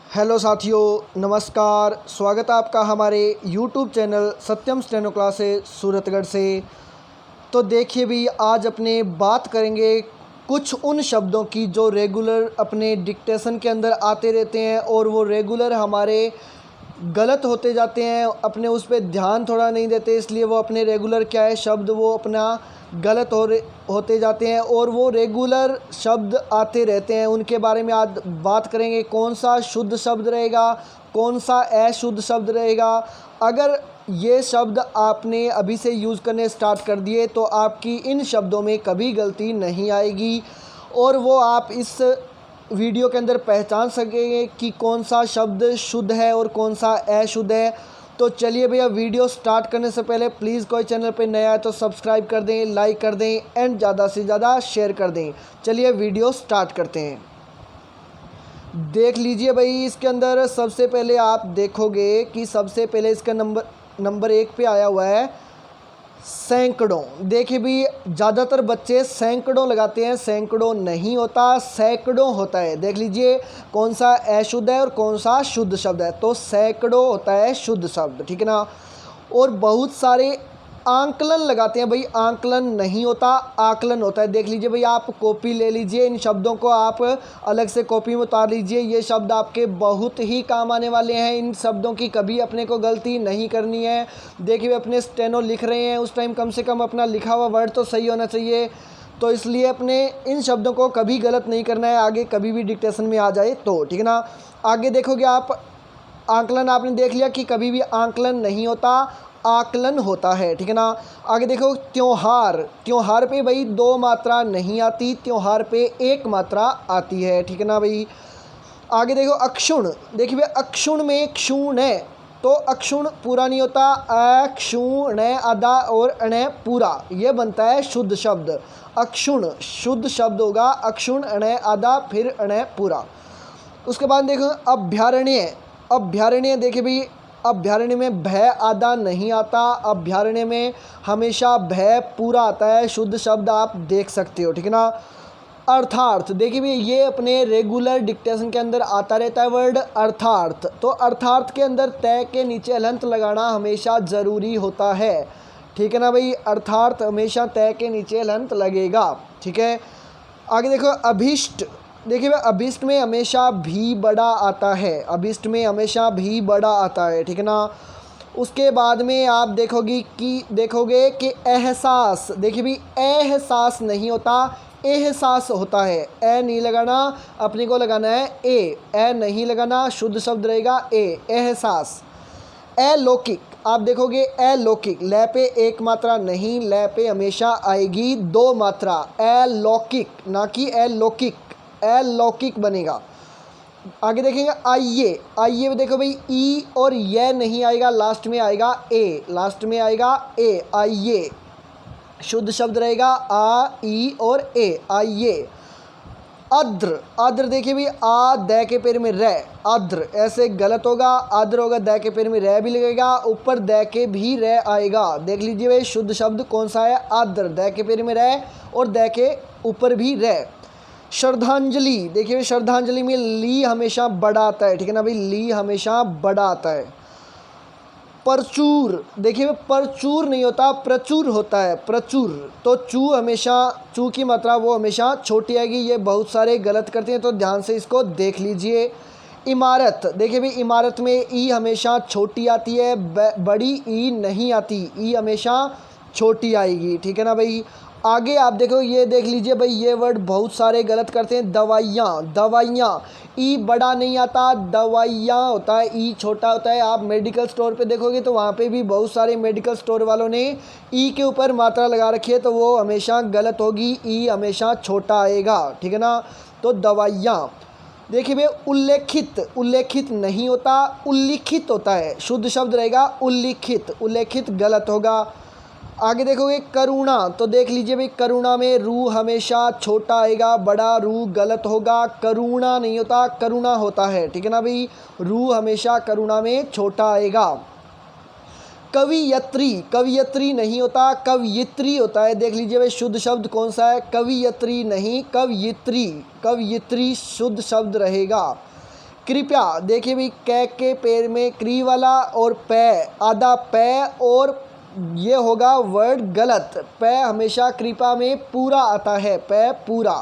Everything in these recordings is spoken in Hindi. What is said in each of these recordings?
हेलो साथियों, नमस्कार। स्वागत है आपका हमारे यूट्यूब चैनल सत्यम स्टेनो क्लासेस सूरतगढ़ से। तो देखिए भी आज अपने बात करेंगे कुछ उन शब्दों की जो रेगुलर अपने डिक्टेशन के अंदर आते रहते हैं और वो रेगुलर हमारे गलत होते जाते हैं, अपने उस पर ध्यान थोड़ा नहीं देते, इसलिए वो अपने रेगुलर क्या है शब्द वो अपना गलत होते जाते हैं और वो रेगुलर शब्द आते रहते हैं। उनके बारे में आज बात करेंगे, कौन सा शुद्ध शब्द रहेगा, कौन सा अशुद्ध शब्द रहेगा। अगर ये शब्द आपने अभी से यूज़ करने स्टार्ट कर दिए तो आपकी इन शब्दों में कभी गलती नहीं आएगी और वो आप इस वीडियो के अंदर पहचान सकेंगे कि कौन सा शब्द शुद्ध है और कौन सा अशुद्ध है। तो चलिए भैया, वीडियो स्टार्ट करने से पहले प्लीज़ कोई चैनल पे नया है तो सब्सक्राइब कर दें, लाइक कर दें एंड ज़्यादा से ज़्यादा शेयर कर दें। चलिए वीडियो स्टार्ट करते हैं। देख लीजिए भाई, इसके अंदर सबसे पहले आप देखोगे कि सबसे पहले इसका नंबर 1 पे आया हुआ है सैकड़ों। देखिए भी, ज़्यादातर बच्चे सैकड़ों लगाते हैं, सैकड़ों नहीं होता, सैकड़ों होता है। देख लीजिए कौन सा अशुद्ध है और कौन सा शुद्ध शब्द है। तो सैकड़ों होता है शुद्ध शब्द, ठीक है ना। और बहुत सारे आंकलन लगाते हैं भाई, आंकलन नहीं होता, आकलन होता है। देख लीजिए भाई, आप कॉपी ले लीजिए, इन शब्दों को आप अलग से कॉपी में उतार लीजिए। ये शब्द आपके बहुत ही काम आने वाले हैं। इन शब्दों की कभी अपने को गलती नहीं करनी है। देखिए अपने स्टेनो लिख रहे हैं उस टाइम कम से कम अपना लिखा हुआ वर्ड तो सही होना चाहिए, तो इसलिए अपने इन शब्दों को कभी गलत नहीं करना है, आगे कभी भी डिक्टेशन में आ जाए तो, ठीक है ना। आगे देखोगे आप, आंकलन आपने देख लिया कि कभी भी आंकलन नहीं होता, आकलन होता है, ठीक है ना। आगे देखो त्योहार, त्योहार पे भाई 2 मात्रा नहीं आती, त्योहार पे 1 मात्रा आती है, ठीक है ना भाई। आगे देखो अक्षुण, देखिए भाई अक्षुण में क्षुण है तो अक्षुण पूरा नहीं होता, अक्षुण आधा और अण पूरा, ये बनता है शुद्ध शब्द। अक्षुण शुद्ध शब्द होगा, अक्षुण अण आधा फिर अण पूरा। उसके बाद देखो अभ्यारण्य, अभ्यारण्य देखिए भाई, अभ्यारण्य में भय आधा नहीं आता, अभ्यारण्य में हमेशा भय पूरा आता है, शुद्ध शब्द आप देख सकते हो, ठीक है ना। अर्थार्थ, देखिए भी ये अपने रेगुलर डिक्टेशन के अंदर आता रहता है वर्ड अर्थार्थ। तो अर्थार्थ के अंदर तय के नीचे अलंत लगाना हमेशा ज़रूरी होता है, ठीक है ना भाई। अर्थार्थ हमेशा तय के नीचे अलंत लगेगा, ठीक है। आगे देखो अभिष्ट, देखिए भाई अभिष्ट में हमेशा भी बड़ा आता है, अभिष्ट में हमेशा भी बड़ा आता है, ठीक है ना। उसके बाद में आप देखोगे कि एहसास, देखिए भी एहसास नहीं होता, एहसास होता है। ए नहीं लगाना, अपने को लगाना है ए नहीं लगाना, शुद्ध शब्द रहेगा एहसास। अलौकिक, आप देखोगे अलौकिक, लै पे 1 मात्रा नहीं, लै पे हमेशा आएगी 2 मात्रा, अलौकिक ना कि अलौकिक, अलौकिक बनेगा। आगे देखेंगे आइए, आइए में देखो भाई ई और ये नहीं आएगा, लास्ट में आएगा ए, लास्ट में आएगा ए, आइए शुद्ध शब्द रहेगा, आ ई और ए, आइए। अद्र, अद्र देखिए भी आ दै के पैर में रह, अद्र ऐसे गलत होगा, अद्र होगा दै के पैर में रह भी लगेगा, ऊपर दै के भी रह आएगा। देख लीजिए भाई शुद्ध शब्द कौन सा है, अद्र, दै के पैर में रह और दै के ऊपर भी रह। श्रद्धांजलि, देखिए श्रद्धांजलि में ली हमेशा बड़ा आता है, ठीक है ना भाई, ली हमेशा बड़ा आता है। परचूर, देखिए परचूर नहीं होता, प्रचुर होता है, प्रचुर। तो चू हमेशा, चू की मात्रा वो हमेशा छोटी आएगी, ये बहुत सारे गलत करते हैं तो ध्यान से इसको देख लीजिए। इमारत, देखिए भाई इमारत में ई हमेशा छोटी आती है, बड़ी ई नहीं आती, ई हमेशा छोटी आएगी, ठीक है ना भाई। आगे आप देखो, ये देख लीजिए भाई, ये वर्ड बहुत सारे गलत करते हैं। दवाइयाँ, दवाइयाँ ई बड़ा नहीं आता, दवाइयाँ होता है, ई छोटा होता है। आप मेडिकल स्टोर पे देखोगे तो वहाँ पे भी बहुत सारे मेडिकल स्टोर वालों ने ई के ऊपर मात्रा लगा रखी है, तो वो हमेशा गलत होगी, ई हमेशा छोटा आएगा, ठीक है ना। तो दवाइयाँ। देखिए भाई उल्लेखित, उल्लेखित नहीं होता, उल्लिखित होता है, शुद्ध शब्द रहेगा उल्लिखित, उल्लेखित गलत होगा। आगे देखोगे करुणा, तो देख लीजिए भाई करुणा में रू हमेशा छोटा आएगा, बड़ा रू गलत होगा, करुणा नहीं होता, करुणा होता है, ठीक है ना भाई। रू हमेशा करुणा में छोटा आएगा। कवियत्री, कवियत्री नहीं होता, कवयित्री होता है। देख लीजिए भाई शुद्ध शब्द कौन सा है, कवियत्री नहीं कवयित्री, कवयित्री शुद्ध शब्द रहेगा। कृपया, देखिए भी कै के पैर में क्री वाला और पै, आधा पै, और ये होगा वर्ड गलत। पै हमेशा कृपा में पूरा आता है, पै पूरा।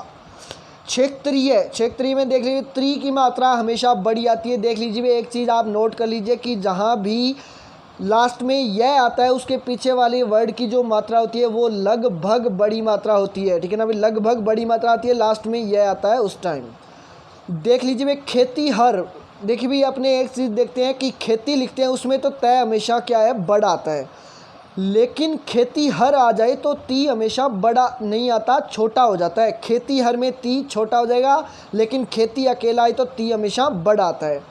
क्षेत्रीय, क्षेत्रीय में देख लीजिए त्री की मात्रा हमेशा बड़ी आती है। देख लीजिए एक चीज़ आप नोट कर लीजिए कि जहाँ भी लास्ट में यह आता है उसके पीछे वाले वर्ड की जो मात्रा होती है वो लगभग बड़ी मात्रा होती है, ठीक है ना भाई, लगभग बड़ी मात्रा आती है, लास्ट में यह आता है उस टाइम। देख लीजिए भाई खेती हर, देखिए भाई अपने एक चीज़ देखते हैं कि खेती लिखते हैं उसमें तो तय हमेशा क्या है, बड़ा आता है, लेकिन खेती हर आ जाए तो ती हमेशा बड़ा नहीं आता, छोटा हो जाता है। खेती हर में ती छोटा हो जाएगा, लेकिन खेती अकेला आए तो ती हमेशा बड़ा आता है।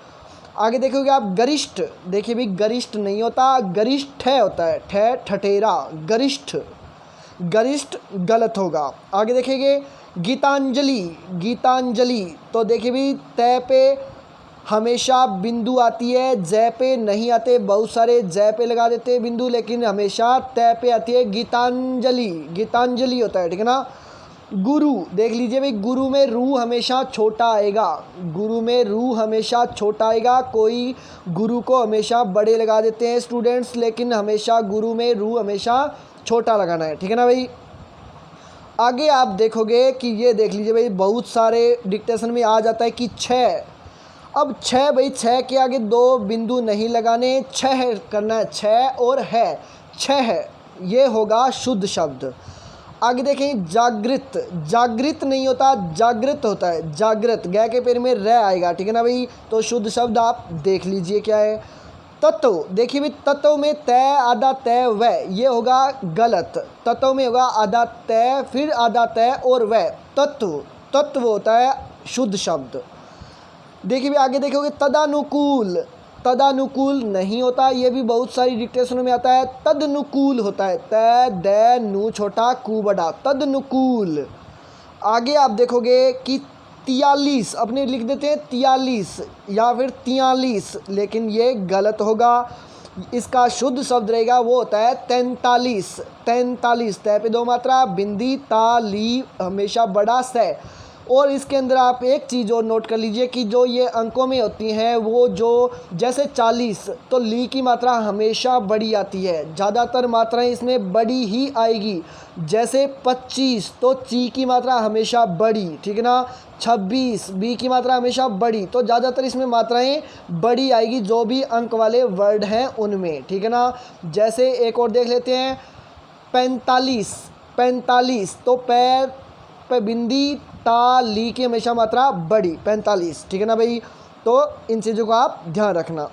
आगे देखोगे आप गरिष्ठ, देखिए भाई गरिष्ठ नहीं होता, गरिष्ठ होता है, ठे ठठेरा, गरिष्ठ, गरिष्ठ गलत होगा। आगे देखेंगे गीतांजलि, गीतांजलि, तो देखिए भाई तय पे हमेशा बिंदु आती है, जय पे नहीं आते, बहुत सारे जय पे लगा देते हैं बिंदु, लेकिन हमेशा तय पे आती है गीतांजलि, गीतांजलि होता है, ठीक है ना। गुरु, देख लीजिए भाई गुरु में रू हमेशा छोटा आएगा, गुरु में रू हमेशा छोटा आएगा, कोई गुरु को हमेशा बड़े लगा देते हैं स्टूडेंट्स, लेकिन हमेशा गुरु में रू हमेशा छोटा लगाना है, ठीक है ना भाई। आगे आप देखोगे कि ये देख लीजिए भाई बहुत सारे डिक्टेशन में आ जाता है कि छः, अब छः भाई छः के आगे दो बिंदु नहीं लगाने, छः करना है, छः और है, छः ये होगा शुद्ध शब्द। आगे देखें जागृत, जागृत नहीं होता, जागृत होता है, जागृत, गै के पैर में रह आएगा, ठीक है ना भाई, तो शुद्ध शब्द आप देख लीजिए क्या है। तत्व, देखिए भाई तत्व में तय आधा तय व, ये होगा गलत, तत्व में होगा आधा तय फिर आधा तय और व, तत्व, तत्व होता है शुद्ध शब्द। देखिए भी आगे देखोगे तदानुकूल, तदानुकूल नहीं होता, ये भी बहुत सारी डिक्टेशनों में आता है, तदनुकूल होता है, त द नु छोटा कू बड़ा, तदनुकूल। आगे आप देखोगे कि 43, अपने लिख देते हैं 43 या फिर 43, लेकिन ये गलत होगा, इसका शुद्ध शब्द रहेगा वो होता है 43, 43, तय पे दो मात्रा, बिंदी ताली हमेशा बड़ा से। और इसके अंदर आप एक चीज़ और नोट कर लीजिए कि जो ये अंकों में होती हैं वो जो जैसे 40 तो ली की मात्रा हमेशा बड़ी आती है, ज़्यादातर मात्राएं इसमें बड़ी ही आएगी, जैसे 25 तो ची की मात्रा हमेशा बड़ी, ठीक है ना, 26 बी की मात्रा हमेशा बड़ी, तो ज़्यादातर इसमें मात्राएं बड़ी आएगी जो भी अंक वाले वर्ड हैं उनमें, ठीक है ना। जैसे एक और देख लेते हैं 45, 45 तो पैर पे बिंदी ता ली की हमेशा मात्रा बड़ी, 45, ठीक है ना भाई, तो इन चीज़ों का आप ध्यान रखना।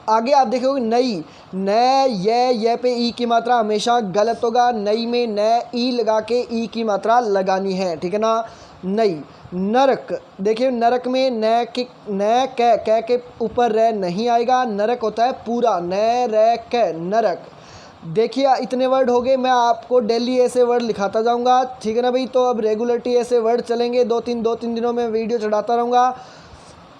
आगे आप देखोगे नई, न ये पे ई की मात्रा हमेशा गलत होगा, नई में न ई लगा के ई की मात्रा लगानी है, ठीक है ना, नई। नरक, देखिए नरक में न कै के ऊपर रह नहीं आएगा, नरक होता है पूरा, न र क, नरक। देखिए इतने वर्ड हो गए, मैं आपको डेली ऐसे वर्ड लिखाता जाऊंगा, ठीक है ना भाई, तो अब रेगुलरली ऐसे वर्ड चलेंगे, दो तीन दिनों में वीडियो चढ़ाता रहूँगा।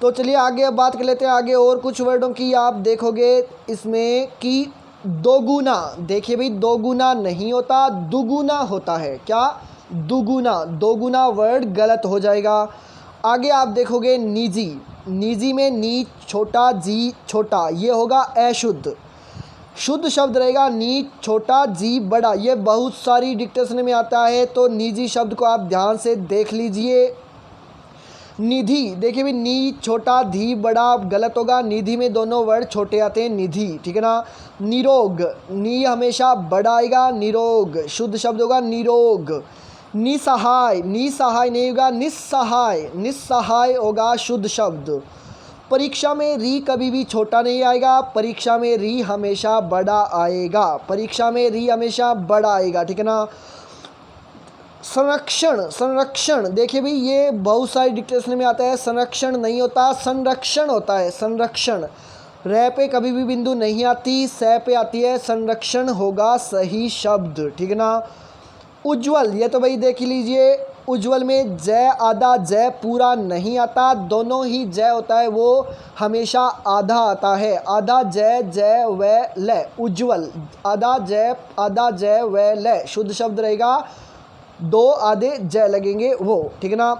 तो चलिए आगे अब बात कर लेते हैं आगे और कुछ वर्डों की। आप देखोगे इसमें कि दोगुना, देखिए भाई दोगुना नहीं होता, दुगुना होता है, क्या दुगुना, दोगुना वर्ड गलत हो जाएगा। आगे आप देखोगे निजी, निजी में नी छोटा जी छोटा, ये होगा अशुद्ध, शुद्ध शब्द रहेगा नी छोटा जी बड़ा, ये बहुत सारी डिक्टेशन में आता है, तो निजी शब्द को आप ध्यान से देख लीजिए। निधि, देखिए भी नी छोटा धी बड़ा गलत होगा, निधि में दोनों वर्ड छोटे आते हैं, निधि, ठीक है ना। निरोग, नी हमेशा बड़ा आएगा, निरोग शुद्ध शब्द होगा निरोग। निसहाय, निसहाय नहीं होगा, निस्सहाय, निस्सहाय होगा शुद्ध शब्द। परीक्षा में री कभी भी छोटा नहीं आएगा, परीक्षा में री हमेशा बड़ा आएगा, परीक्षा में री हमेशा बड़ा आएगा, ठीक है ना। संरक्षण, संरक्षण, देखिए भाई ये बहुत सारी डिक्टेशन में आता है, संरक्षण नहीं होता, संरक्षण होता है, संरक्षण। रह पे कभी भी बिंदु नहीं आती, सह पे आती है, संरक्षण होगा सही शब्द, ठीक है ना। उज्ज्वल, ये तो भाई देख लीजिए, उज्ज्वल में जय आधा जय पूरा नहीं आता, दोनों ही जय होता है वो हमेशा आधा आता है, आधा जय जय व ल, उज्ज्वल आधा जय व ल, शुद्ध शब्द रहेगा, दो आधे जय लगेंगे वो, ठीक है ना।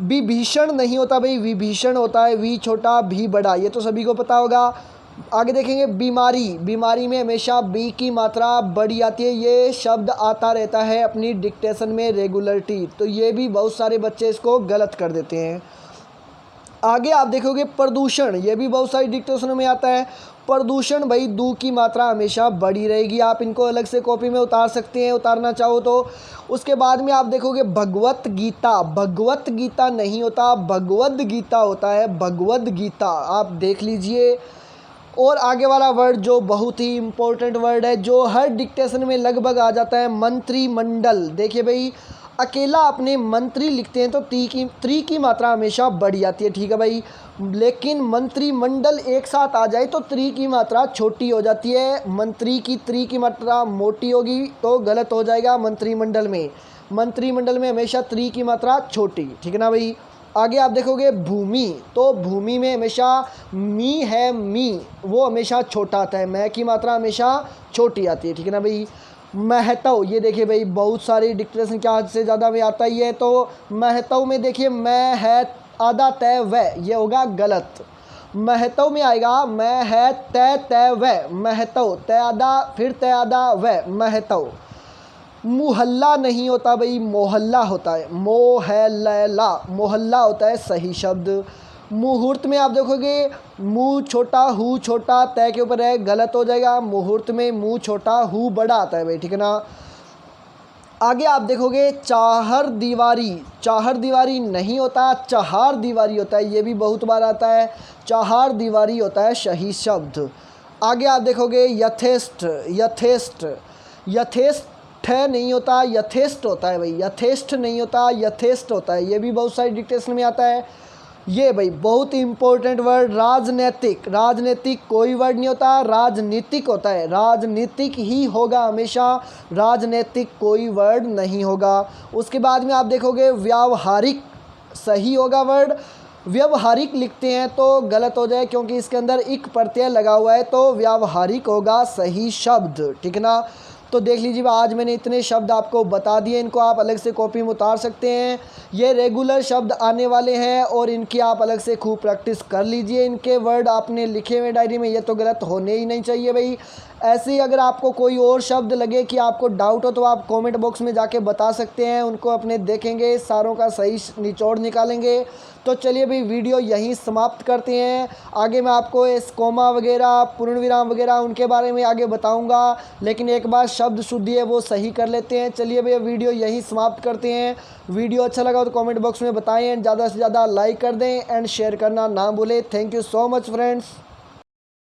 विभीषण नहीं होता भाई, विभीषण होता है वी छोटा भी बड़ा, ये तो सभी को पता होगा। आगे देखेंगे बीमारी, बीमारी में हमेशा बी की मात्रा बड़ी आती है, ये शब्द आता रहता है अपनी डिक्टेशन में रेगुलरिटी, तो ये भी बहुत सारे बच्चे इसको गलत कर देते हैं। आगे आप देखोगे प्रदूषण, ये भी बहुत सारी डिक्टेशनों में आता है। प्रदूषण भाई दू की मात्रा हमेशा बड़ी रहेगी, आप इनको अलग से कॉपी में उतार सकते हैं उतारना चाहो तो। उसके बाद में आप देखोगे भगवत गीता, भगवत गीता नहीं होता, भगवद गीता होता है, भगवद गीता आप देख लीजिए। और आगे वाला वर्ड जो बहुत ही इम्पोर्टेंट वर्ड है, जो हर डिक्टेशन में लगभग आ जाता है, मंत्रिमंडल। देखिए भाई अकेला अपने मंत्री लिखते हैं तो त्री की मात्रा हमेशा बढ़ जाती है, ठीक है भाई, लेकिन मंत्रिमंडल एक साथ आ जाए तो त्री की मात्रा छोटी हो जाती है, मंत्री की त्री की मात्रा मोटी होगी तो गलत हो जाएगा मंत्रिमंडल में। मंत्रिमंडल में हमेशा त्री की मात्रा छोटी, ठीक है ना भाई। आगे आप देखोगे भूमि, तो भूमि में हमेशा मी है, मी वो हमेशा छोटा आता है, मैं की मात्रा हमेशा छोटी आती है, ठीक है ना भाई। महतव, ये देखिए भाई बहुत सारी डिक्टेशन क्या हद से ज़्यादा में आता ही है, तो महतव में देखिए मैं है आधा तय व, ये होगा गलत। महतव में आएगा मैं है तय तय व, महतव तय आधा फिर तय आधा व, महतव। मुहल्ला नहीं होता भाई, मोहल्ला होता है, मोहल्ला, मोहल्ला होता है सही शब्द। मुहूर्त में आप देखोगे मुँह छोटा हु छोटा तय के ऊपर है, गलत हो जाएगा, मुहूर्त में मुँह छोटा हु बड़ा आता है भाई, ठीक है ना। आगे आप देखोगे चाहर दीवारी, चाहर दीवारी नहीं होता, चहार दीवारी होता है, ये भी बहुत बार आता है, चाहर दीवारी होता है सही शब्द। आगे आप देखोगे यथेष्ट, यथेष्ट, यथेष्ट नहीं होता, यथेष्ट होता है भाई, यथेष्ट नहीं होता, यथेष्ट होता है, ये भी बहुत सारी डिक्टेशन में आता है। ये भाई बहुत ही इंपॉर्टेंट वर्ड राजनैतिक, राजनीतिक कोई वर्ड नहीं होता, राजनीतिक होता है, राजनीतिक ही होगा हमेशा, राजनीतिक कोई वर्ड नहीं होगा। उसके बाद में आप देखोगे व्यावहारिक, सही होगा वर्ड, व्यवहारिक लिखते हैं तो गलत हो जाए क्योंकि इसके अंदर इक प्रत्यय लगा हुआ है, तो व्यावहारिक होगा सही शब्द, ठीक है ना। तो देख लीजिए आज मैंने इतने शब्द आपको बता दिए, इनको आप अलग से कॉपी में उतार सकते हैं, ये रेगुलर शब्द आने वाले हैं और इनकी आप अलग से खूब प्रैक्टिस कर लीजिए। इनके वर्ड आपने लिखे हुए डायरी में, ये तो गलत होने ही नहीं चाहिए भाई। ऐसे ही अगर आपको कोई और शब्द लगे कि आपको डाउट हो तो आप कमेंट बॉक्स में जाके बता सकते हैं, उनको अपने देखेंगे, सारों का सही निचोड़ निकालेंगे। तो चलिए भाई वीडियो यहीं समाप्त करते हैं, आगे मैं आपको इस कोमा वगैरह पूर्ण विराम वगैरह उनके बारे में आगे बताऊंगा, लेकिन एक बार शब्द शुद्धि है वो सही कर लेते हैं। चलिए भैया वीडियो यहीं समाप्त करते हैं। वीडियो अच्छा लगा तो कमेंट बॉक्स में बताएं, ज़्यादा से ज़्यादा लाइक कर दें एंड शेयर करना ना भूलें। Thank you so much friends.